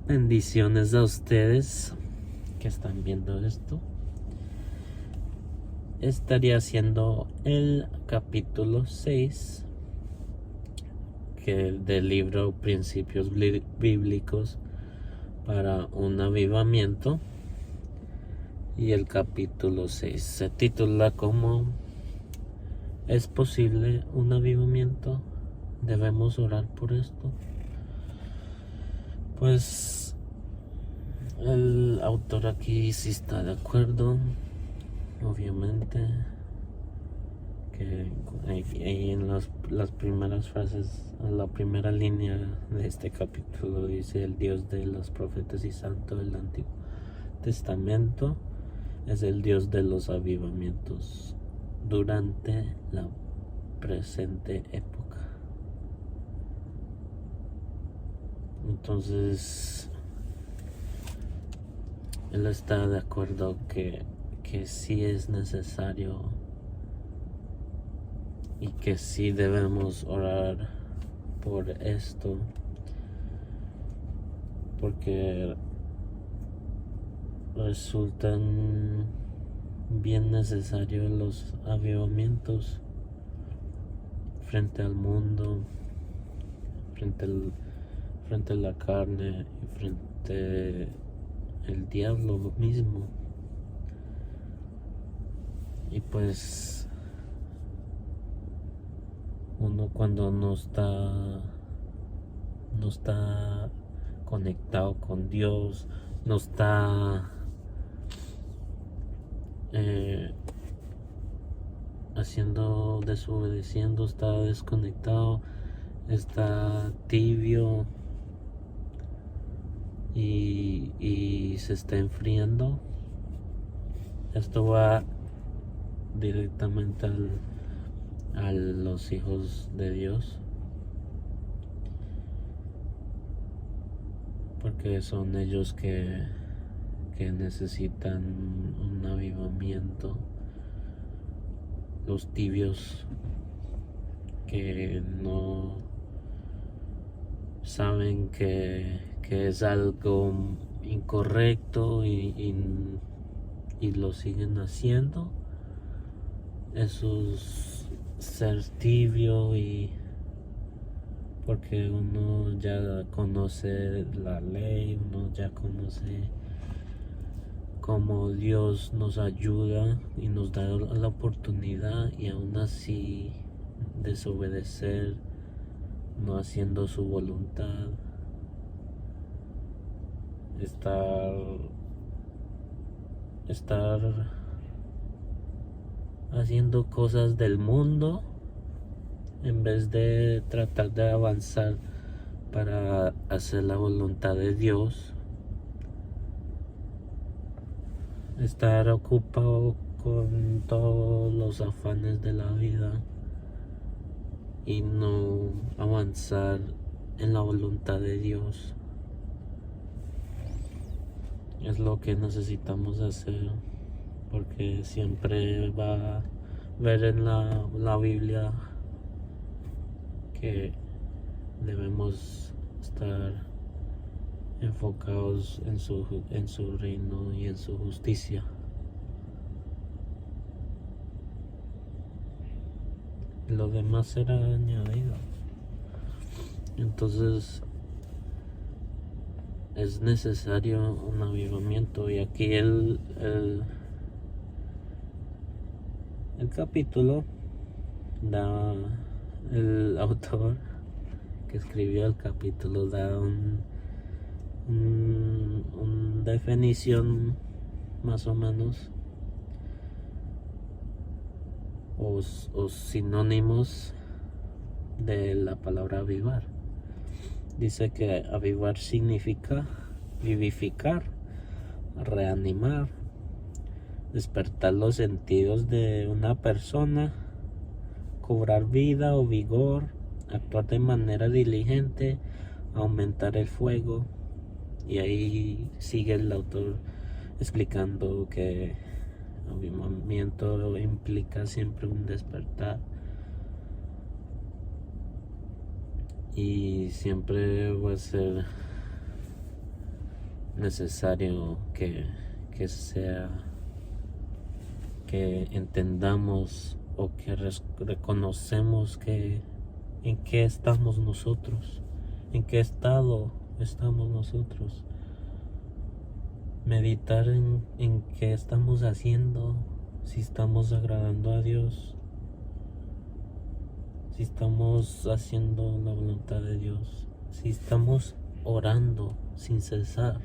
Bendiciones a ustedes que están viendo esto. Estaría haciendo el capítulo 6 del libro Principios Bíblicos para un Avivamiento. Y el capítulo 6 se titula como ¿Es posible un avivamiento? ¿Debemos orar por esto? Pues el autor aquí sí está de acuerdo, obviamente, que ahí en las primeras frases, en la primera línea de este capítulo dice: el Dios de los profetas y santo del Antiguo Testamento es el Dios de los avivamientos durante la presente época. Entonces él está de acuerdo que sí es necesario y que sí debemos orar por esto, porque resultan bien necesarios los avivamientos frente al mundo, frente a la carne y frente al diablo mismo. Y pues uno cuando no está conectado con Dios, no está desobedeciendo, está desconectado, está tibio y se está enfriando. Esto va directamente a los hijos de Dios, porque son ellos que necesitan un avivamiento. Los tibios que no saben que es algo incorrecto y lo siguen haciendo. Eso es ser tibio, y porque uno ya conoce la ley, uno ya conoce cómo Dios nos ayuda y nos da la oportunidad, y aún así desobedecer, no haciendo su voluntad, estar haciendo cosas del mundo en vez de tratar de avanzar para hacer la voluntad de Dios. Estar ocupado con todos los afanes de la vida y no avanzar en la voluntad de Dios es lo que necesitamos hacer, porque siempre va a ver en la Biblia que debemos estar enfocados en su reino y en su justicia. Lo demás será añadido. Entonces es necesario un avivamiento, y aquí el capítulo da, el autor que escribió el capítulo da una definición más o menos, o sinónimos de la palabra avivar. Dice que avivar significa vivificar, reanimar, despertar los sentidos de una persona, cobrar vida o vigor, actuar de manera diligente, aumentar el fuego. Y ahí sigue el autor explicando que avivamiento implica siempre un despertar, y siempre va a ser necesario que sea, que entendamos o que reconocemos en qué estamos nosotros, en qué estado estamos nosotros. Meditar en qué estamos haciendo, si estamos agradando a Dios, si estamos haciendo la voluntad de Dios, si estamos orando sin cesar.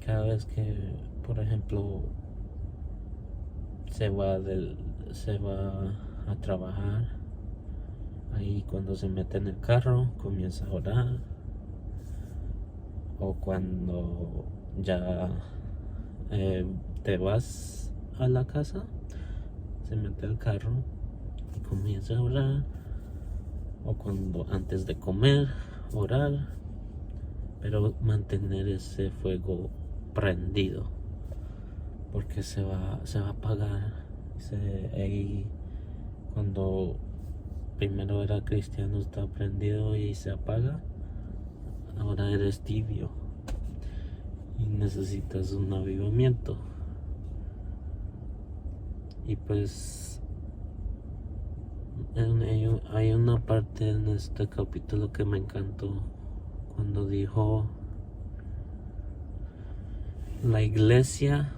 Cada vez que, por ejemplo, se va a trabajar, ahí cuando se mete en el carro comienza a orar, o cuando ya te vas a la casa, se mete al carro y comienza a orar, o cuando antes de comer orar, pero mantener ese fuego prendido, porque se va a apagar. Ahí cuando primero era cristiano está prendido y se apaga, ahora eres tibio y necesitas un avivamiento. Y pues hay una parte en este capítulo que me encantó, cuando dijo: la iglesia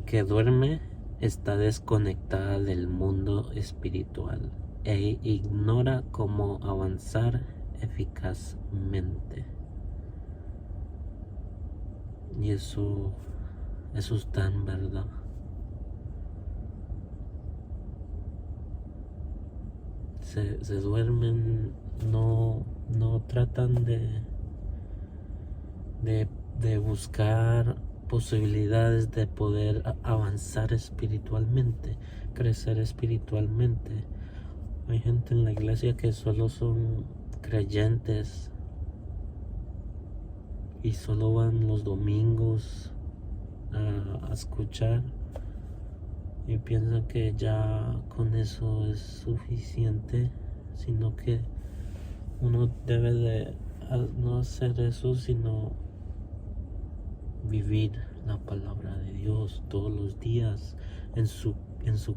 que duerme está desconectada del mundo espiritual e ignora cómo avanzar eficazmente. Y eso es tan verdad. Se duermen, no tratan de buscar posibilidades de poder avanzar espiritualmente, crecer espiritualmente. Hay gente en la iglesia que solo son creyentes y solo van los domingos a escuchar y piensan que ya con eso es suficiente, sino que uno debe de no hacer eso, sino vivir la palabra de Dios todos los días en su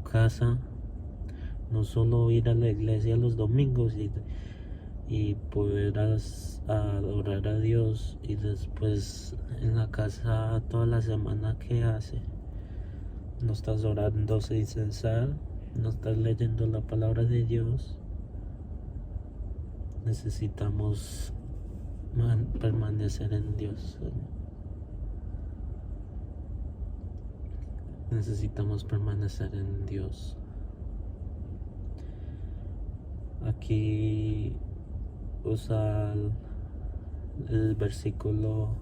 casa, no solo ir a la iglesia los domingos y podrás adorar a Dios, y después en la casa toda la semana. ¿Qué hace? No estás orando sin cesar, no estás leyendo la palabra de Dios. Necesitamos permanecer en Dios. Necesitamos permanecer en Dios. Aquí usa el versículo.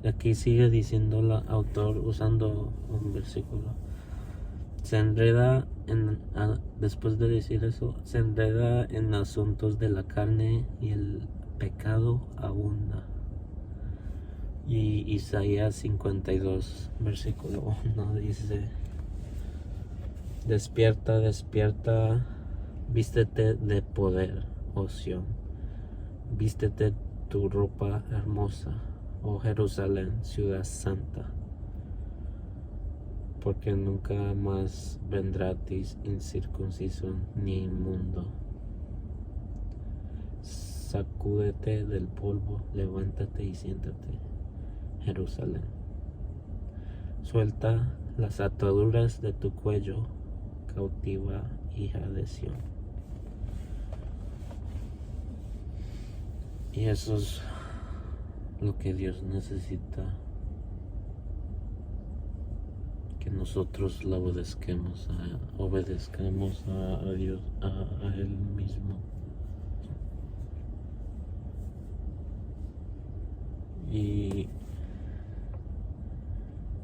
Aquí sigue diciendo el autor usando un versículo. Se enreda después de decir eso, se enreda en asuntos de la carne y el pecado abunda. Y Isaías 52, versículo 1 dice: despierta, despierta, vístete de poder, oh Sión, vístete tu ropa hermosa, oh Jerusalén, ciudad santa, porque nunca más vendrá a ti incircuncisión ni inmundo. Sacúdete del polvo, levántate y siéntate, Jerusalén. Suelta las ataduras de tu cuello, cautiva hija de Sión. Y eso es lo que Dios necesita, que nosotros le obedezcamos a Dios, a Él mismo. Y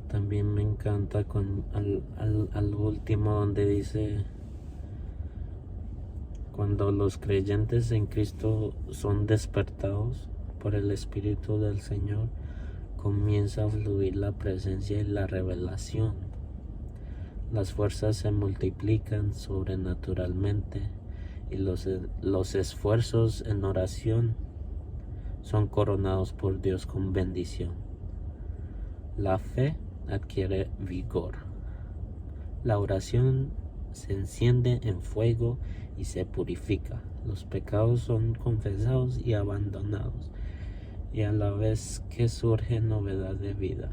también me encanta al último, donde dice: cuando los creyentes en Cristo son despertados por el Espíritu del Señor, comienza a fluir la presencia y la revelación. Las fuerzas se multiplican sobrenaturalmente y los esfuerzos en oración son coronados por Dios con bendición. La fe adquiere vigor. La oración se enciende en fuego y se purifica. Los pecados son confesados y abandonados, y a la vez que surge novedad de vida.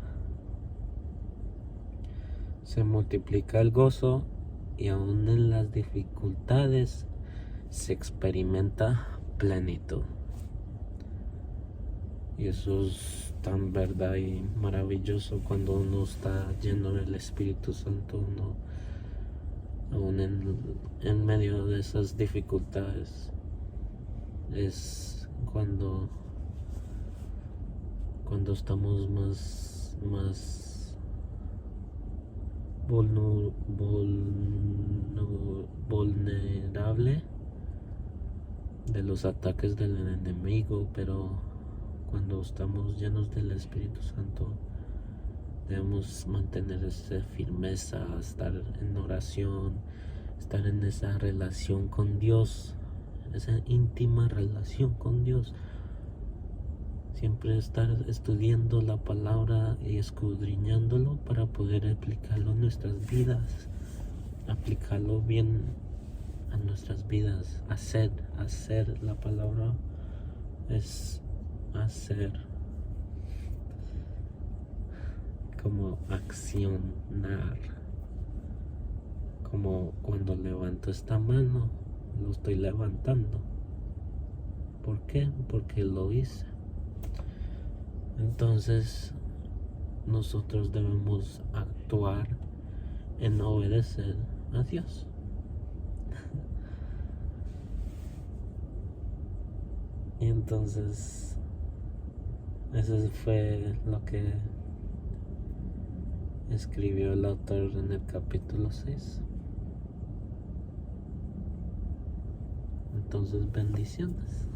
Se multiplica el gozo y aún en las dificultades se experimenta plenitud. Y eso es tan verdad y maravilloso cuando uno está lleno del Espíritu Santo, uno aún en medio de esas dificultades es cuando estamos más vulnerable de los ataques del enemigo, pero cuando estamos llenos del Espíritu Santo debemos mantener esa firmeza, estar en oración, estar en esa relación con Dios, esa íntima relación con Dios. Siempre estar estudiando la palabra y escudriñándolo para poder aplicarlo en nuestras vidas, aplicarlo bien a nuestras vidas. Hacer la palabra es hacer, como accionar, como cuando levanto esta mano, lo estoy levantando. ¿Por qué? Porque lo hice. Entonces nosotros debemos actuar en obedecer a Dios. Y entonces eso fue lo que escribió el autor en el capítulo 6. Entonces, bendiciones.